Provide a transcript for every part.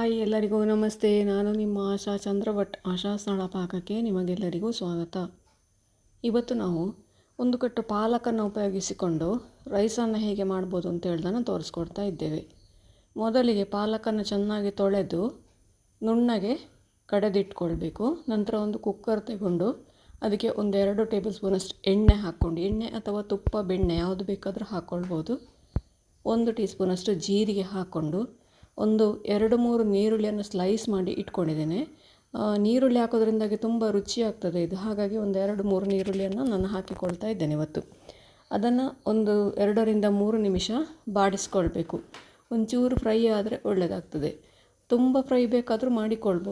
Hi ಎಲ್ಲರಿಗೂ ನಮಸ್ತೆ. ನಾನು ನಿಮ್ಮ ಆಶಾ ಚಂದ್ರಭಟ್. ಆಶಾ ಸ್ಥಳ ಪಾಕಕ್ಕೆ ನಿಮಗೆಲ್ಲರಿಗೂ ಸ್ವಾಗತ. ಇವತ್ತು ನಾವು ಒಂದು ಕಟ್ಟು ಪಾಲಕನ್ನು ಉಪಯೋಗಿಸಿಕೊಂಡು ರೈಸನ್ನು ಹೇಗೆ ಮಾಡ್ಬೋದು ಅಂತ ಹೇಳ್ದನ್ನು ತೋರಿಸ್ಕೊಡ್ತಾ ಇದ್ದೇವೆ. ಮೊದಲಿಗೆ ಪಾಲಕನ್ನು ಚೆನ್ನಾಗಿ ತೊಳೆದು ನುಣ್ಣಗೆ ಕಡೆದಿಟ್ಕೊಳ್ಬೇಕು. ನಂತರ ಒಂದು ಕುಕ್ಕರ್ ತಗೊಂಡು ಅದಕ್ಕೆ 1-2 ಟೇಬಲ್ ಸ್ಪೂನಷ್ಟು ಎಣ್ಣೆ ಹಾಕ್ಕೊಂಡು, ಎಣ್ಣೆ ಅಥವಾ ತುಪ್ಪ ಬೆಣ್ಣೆ ಯಾವುದು ಬೇಕಾದರೂ ಹಾಕ್ಕೊಳ್ಬೋದು. 1 ಟೀ ಸ್ಪೂನಷ್ಟು ಜೀರಿಗೆ ಹಾಕ್ಕೊಂಡು ಒಂದು 2-3 ನೀರುಳ್ಳಿಯನ್ನು ಸ್ಲೈಸ್ ಮಾಡಿ ಇಟ್ಕೊಂಡಿದ್ದೇನೆ. ನೀರುಳ್ಳಿ ಹಾಕೋದ್ರಿಂದಾಗಿ ತುಂಬ ರುಚಿಯಾಗ್ತದೆ ಇದು. ಹಾಗಾಗಿ 1-2-3 ನೀರುಳ್ಳಿಯನ್ನು ನಾನು ಹಾಕಿಕೊಳ್ತಾ ಇದ್ದೇನೆ ಇವತ್ತು. ಅದನ್ನು ಒಂದು 2-3 ನಿಮಿಷ ಬಾಡಿಸ್ಕೊಳ್ಬೇಕು. ಒಂಚೂರು ಫ್ರೈ ಆದರೆ ಒಳ್ಳೆಯದಾಗ್ತದೆ. ತುಂಬ ಫ್ರೈ ಬೇಕಾದರೂ ಮಾಡಿಕೊಂಡು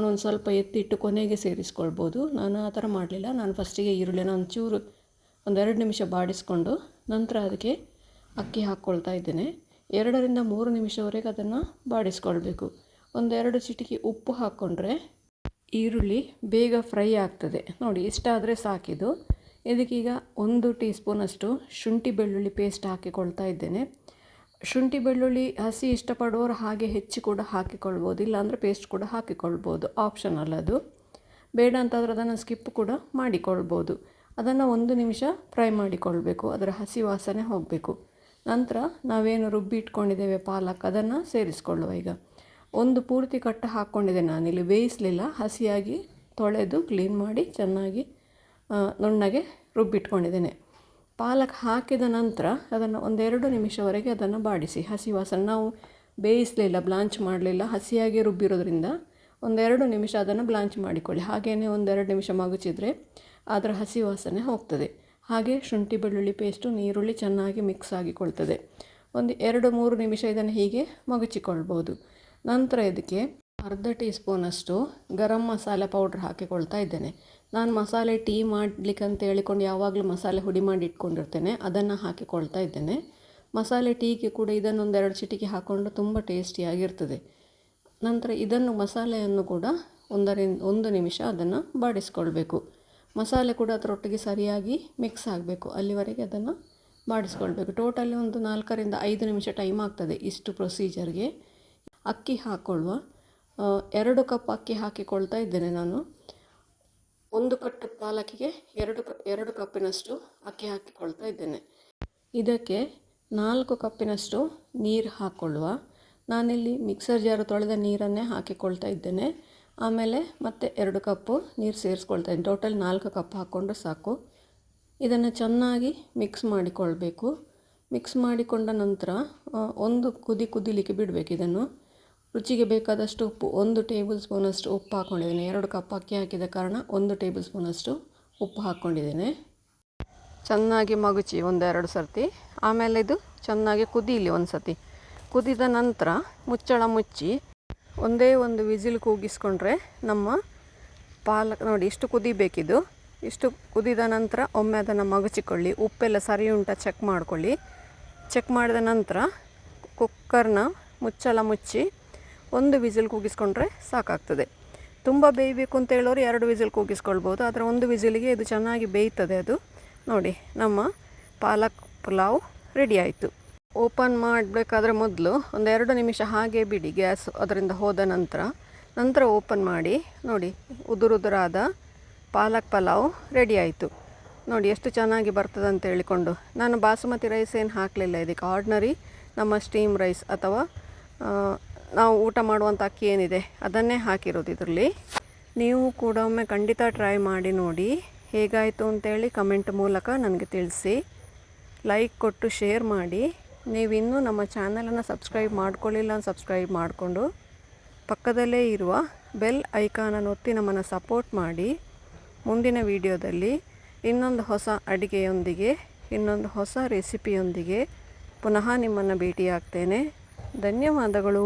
ಒಂದು ಸ್ವಲ್ಪ ಎತ್ತಿಟ್ಟು ಕೊನೆಗೆ ಸೇರಿಸ್ಕೊಳ್ಬೋದು. ನಾನು ಆ ಥರ ಮಾಡಲಿಲ್ಲ. ನಾನು ಫಸ್ಟಿಗೆ ಈರುಳ್ಳಿನ ಒಂಚೂರು 1-2 ನಿಮಿಷ ಬಾಡಿಸ್ಕೊಂಡು ನಂತರ ಅದಕ್ಕೆ ಅಕ್ಕಿ ಹಾಕ್ಕೊಳ್ತಾ ಇದ್ದೇನೆ. 2-3 ನಿಮಿಷವರೆಗೆ ಅದನ್ನು ಬಾಡಿಸ್ಕೊಳ್ಬೇಕು. 1-2 ಚಿಟಿಕೆ ಉಪ್ಪು ಹಾಕ್ಕೊಂಡ್ರೆ ಈರುಳ್ಳಿ ಬೇಗ ಫ್ರೈ ಆಗ್ತದೆ. ನೋಡಿ, ಇಷ್ಟಾದರೆ ಸಾಕಿದು. ಇದಕ್ಕೀಗ 1 ಟೀ ಸ್ಪೂನಷ್ಟು ಶುಂಠಿ ಬೆಳ್ಳುಳ್ಳಿ ಪೇಸ್ಟ್ ಹಾಕಿಕೊಳ್ತಾ ಇದ್ದೇನೆ. ಶುಂಠಿ ಬೆಳ್ಳುಳ್ಳಿ ಹಸಿ ಇಷ್ಟಪಡುವವರು ಹಾಗೆ ಹೆಚ್ಚು ಕೂಡ ಹಾಕಿಕೊಳ್ಬೋದು, ಇಲ್ಲಾಂದರೆ ಪೇಸ್ಟ್ ಕೂಡ ಹಾಕಿಕೊಳ್ಬೋದು, ಆಪ್ಷನಲ್ ಅದು. ಬೇಡ ಅಂತಾದರೆ ಅದನ್ನು ಸ್ಕಿಪ್ ಕೂಡ ಮಾಡಿಕೊಳ್ಬೋದು. ಅದನ್ನು 1 ನಿಮಿಷ ಫ್ರೈ ಮಾಡಿಕೊಳ್ಬೇಕು, ಅದರ ಹಸಿ ವಾಸನೆ ಹೋಗಬೇಕು. ನಂತರ ನಾವೇನು ರುಬ್ಬಿ ಇಟ್ಕೊಂಡಿದ್ದೇವೆ ಪಾಲಕ್, ಅದನ್ನು ಸೇರಿಸ್ಕೊಳ್ಳುವ. ಈಗ ಒಂದು ಪೂರ್ತಿ ಕಟ್ಟು ಹಾಕ್ಕೊಂಡಿದ್ದೆ, ನಾನಿಲ್ಲಿ ಬೇಯಿಸಲಿಲ್ಲ, ಹಸಿಯಾಗಿ ತೊಳೆದು ಕ್ಲೀನ್ ಮಾಡಿ ಚೆನ್ನಾಗಿ ನುಣ್ಣಗೆ ರುಬ್ಬಿಟ್ಕೊಂಡಿದ್ದೇನೆ. ಪಾಲಕ್ ಹಾಕಿದ ನಂತರ ಅದನ್ನು 1-2 ನಿಮಿಷವರೆಗೆ ಅದನ್ನು ಬಾಡಿಸಿ. ಹಸಿ ವಾಸನೆ, ನಾವು ಬೇಯಿಸಲಿಲ್ಲ, ಬ್ಲಾಂಚ್ ಮಾಡಲಿಲ್ಲ, ಹಸಿಯಾಗಿ ರುಬ್ಬಿರೋದ್ರಿಂದ 1-2 ನಿಮಿಷ ಅದನ್ನು ಬ್ಲಾಂಚ್ ಮಾಡಿಕೊಳ್ಳಿ. ಹಾಗೆಯೇ 1-2 ನಿಮಿಷ ಮಗುಚಿದರೆ ಅದರ ಹಸಿ ವಾಸನೆ ಹೋಗ್ತದೆ. ಹಾಗೆ ಶುಂಠಿ ಬೆಳ್ಳುಳ್ಳಿ ಪೇಸ್ಟು, ನೀರುಳ್ಳಿ ಚೆನ್ನಾಗಿ ಮಿಕ್ಸ್ ಆಗಿಕೊಳ್ತದೆ. 1-2-3 ನಿಮಿಷ ಇದನ್ನು ಹೀಗೆ ಮಗುಚಿಕೊಳ್ಬೋದು. ನಂತರ ಇದಕ್ಕೆ ಅರ್ಧ ಟೀ ಸ್ಪೂನಷ್ಟು ಗರಂ ಮಸಾಲೆ ಪೌಡ್ರ್ ಹಾಕಿಕೊಳ್ತಾ ಇದ್ದೇನೆ. ನಾನು ಮಸಾಲೆ ಟೀ ಮಾಡಲಿಕ್ಕೆ ಅಂತ ಹೇಳಿಕೊಂಡು ಯಾವಾಗಲೂ ಮಸಾಲೆ ಹುಡಿ ಮಾಡಿ ಇಟ್ಕೊಂಡಿರ್ತೇನೆ, ಅದನ್ನು ಹಾಕಿಕೊಳ್ತಾ ಇದ್ದೇನೆ. ಮಸಾಲೆ ಟೀಗೆ ಕೂಡ ಇದನ್ನು 1-2 ಚಿಟಿಕೆ ಹಾಕ್ಕೊಂಡು ತುಂಬ ಟೇಸ್ಟಿಯಾಗಿರ್ತದೆ. ನಂತರ ಇದನ್ನು ಮಸಾಲೆಯನ್ನು ಕೂಡ 1 ನಿಮಿಷ ಅದನ್ನು ಬಾಡಿಸ್ಕೊಳ್ಬೇಕು. ಮಸಾಲೆ ಕೂಡ ಅದರೊಟ್ಟಿಗೆ ಸರಿಯಾಗಿ ಮಿಕ್ಸ್ ಆಗಬೇಕು, ಅಲ್ಲಿವರೆಗೆ ಅದನ್ನು ಬಾಡಿಸ್ಕೊಳ್ಬೇಕು. ಟೋಟಲಿ ಒಂದು 4-5 ನಿಮಿಷ ಟೈಮ್ ಆಗ್ತದೆ ಇಷ್ಟು ಪ್ರೊಸೀಜರ್ಗೆ. ಅಕ್ಕಿ ಹಾಕ್ಕೊಳ್ಳುವ. 2 ಕಪ್ ಅಕ್ಕಿ ಹಾಕಿಕೊಳ್ತಾ ಇದ್ದೇನೆ ನಾನು. 1 ಕಟ್ಟು ಪಾಲಕಿಗೆ 2 ಕಪ್ಪಿನಷ್ಟು ಅಕ್ಕಿ ಹಾಕಿಕೊಳ್ತಾ ಇದ್ದೇನೆ. ಇದಕ್ಕೆ 4 ಕಪ್ಪಿನಷ್ಟು ನೀರು ಹಾಕ್ಕೊಳ್ಳುವ. ನಾನಿಲ್ಲಿ ಮಿಕ್ಸರ್ ಜಾರು ತೊಳೆದ ನೀರನ್ನೇ ಹಾಕಿಕೊಳ್ತಾ ಇದ್ದೇನೆ. ಆಮೇಲೆ ಮತ್ತೆ 2 ಕಪ್ಪು ನೀರು ಸೇರಿಸ್ಕೊಳ್ತಾ ಇದ್ದೀನಿ. ಟೋಟಲ್ 4 ಕಪ್ ಹಾಕ್ಕೊಂಡು ಸಾಕು. ಇದನ್ನು ಚೆನ್ನಾಗಿ ಮಿಕ್ಸ್ ಮಾಡಿಕೊಳ್ಬೇಕು. ಮಿಕ್ಸ್ ಮಾಡಿಕೊಂಡ ನಂತರ ಒಂದು ಕುದಿಲಿಕ್ಕೆ ಬಿಡಬೇಕು. ಇದನ್ನು ರುಚಿಗೆ ಬೇಕಾದಷ್ಟು ಉಪ್ಪು, 1 ಟೇಬಲ್ ಸ್ಪೂನಷ್ಟು ಉಪ್ಪು ಹಾಕ್ಕೊಂಡಿದ್ದೇನೆ. 2 ಕಪ್ ಅಕ್ಕಿ ಹಾಕಿದ ಕಾರಣ 1 ಟೇಬಲ್ ಸ್ಪೂನಷ್ಟು ಉಪ್ಪು ಹಾಕ್ಕೊಂಡಿದ್ದೇನೆ. ಚೆನ್ನಾಗಿ ಮಗುಚಿ 1-2 ಸರ್ತಿ. ಆಮೇಲೆ ಇದು ಚೆನ್ನಾಗಿ ಕುದೀಲಿ ಒಂದು ಸತಿ. ಕುದಿದ ನಂತರ ಮುಚ್ಚಳ ಮುಚ್ಚಿ ಒಂದು ವಿಸಿಲ್ ಕೂಗಿಸ್ಕೊಂಡ್ರೆ ನಮ್ಮ ಪಾಲಕ್ ನೋಡಿ ಇಷ್ಟು ಕುದಿಬೇಕಿದು. ಇಷ್ಟು ಕುದಿದ ನಂತರ ಒಮ್ಮೆ ಅದನ್ನು ಮಗುಚಿಕೊಳ್ಳಿ. ಉಪ್ಪೆಲ್ಲ ಸರಿ ಉಂಟಾ ಚೆಕ್ ಮಾಡಿಕೊಳ್ಳಿ. ಚೆಕ್ ಮಾಡಿದ ನಂತರ ಕುಕ್ಕರ್ನ ಮುಚ್ಚಳ ಮುಚ್ಚಿ 1 ವಿಸಿಲ್ ಕೂಗಿಸ್ಕೊಂಡ್ರೆ ಸಾಕಾಗ್ತದೆ. ತುಂಬ ಬೇಯಬೇಕು ಅಂತ ಹೇಳೋರು 2 ವಿಸಿಲ್ ಕೂಗಿಸ್ಕೊಳ್ಬೋದು, ಆದರೆ 1 ವಿಸಿಲಿಗೆ ಇದು ಚೆನ್ನಾಗಿ ಬೇಯ್ತದೆ. ಅದು ನೋಡಿ, ನಮ್ಮ ಪಾಲಕ್ ಪುಲಾವ್ ರೆಡಿ ಆಯಿತು. ಓಪನ್ ಮಾಡಬೇಕಾದ್ರೆ ಮೊದಲು 1-2 ನಿಮಿಷ ಹಾಗೆ ಬಿಡಿ, ಗ್ಯಾಸ್ ಅದರಿಂದ ಹೋದ ನಂತರ ಓಪನ್ ಮಾಡಿ ನೋಡಿ, ಉದುರಾದ ಪಾಲಕ್ ಪಲಾವ್ ರೆಡಿ ಆಯಿತು. ನೋಡಿ ಎಷ್ಟು ಚೆನ್ನಾಗಿ ಬರ್ತದೆ ಅಂತ ಹೇಳಿಕೊಂಡು. ನಾನು ಬಾಸುಮತಿ ರೈಸ್ ಏನು ಹಾಕಲಿಲ್ಲ ಇದಕ್ಕೆ, ಆರ್ಡಿನರಿ ನಮ್ಮ ಸ್ಟೀಮ್ ರೈಸ್ ಅಥವಾ ನಾವು ಊಟ ಮಾಡುವಂಥ ಅಕ್ಕಿ ಏನಿದೆ ಅದನ್ನೇ ಹಾಕಿರೋದು ಇದರಲ್ಲಿ. ನೀವು ಕೂಡ ಒಮ್ಮೆ ಖಂಡಿತ ಟ್ರೈ ಮಾಡಿ ನೋಡಿ, ಹೇಗಾಯಿತು ಅಂತೇಳಿ ಕಮೆಂಟ್ ಮೂಲಕ ನನಗೆ ತಿಳಿಸಿ. ಲೈಕ್ ಕೊಟ್ಟು ಶೇರ್ ಮಾಡಿ. ನೀವಿನ್ನೂ ನಮ್ಮ ಚಾನಲನ್ನು ಸಬ್ಸ್ಕ್ರೈಬ್ ಮಾಡ್ಕೊಳ್ಳಿಲ್ಲ, ಸಬ್ಸ್ಕ್ರೈಬ್ ಮಾಡಿಕೊಂಡು ಪಕ್ಕದಲ್ಲೇ ಇರುವ ಬೆಲ್ ಐಕಾನನ್ನು ಒತ್ತಿ ನಮ್ಮನ್ನು ಸಪೋರ್ಟ್ ಮಾಡಿ. ಮುಂದಿನ ವಿಡಿಯೋದಲ್ಲಿ ಇನ್ನೊಂದು ಹೊಸ ಅಡುಗೆಯೊಂದಿಗೆ, ಇನ್ನೊಂದು ಹೊಸ ರೆಸಿಪಿಯೊಂದಿಗೆ ಪುನಃ ನಿಮ್ಮನ್ನು ಭೇಟಿಯಾಗ್ತೇನೆ. ಧನ್ಯವಾದಗಳು.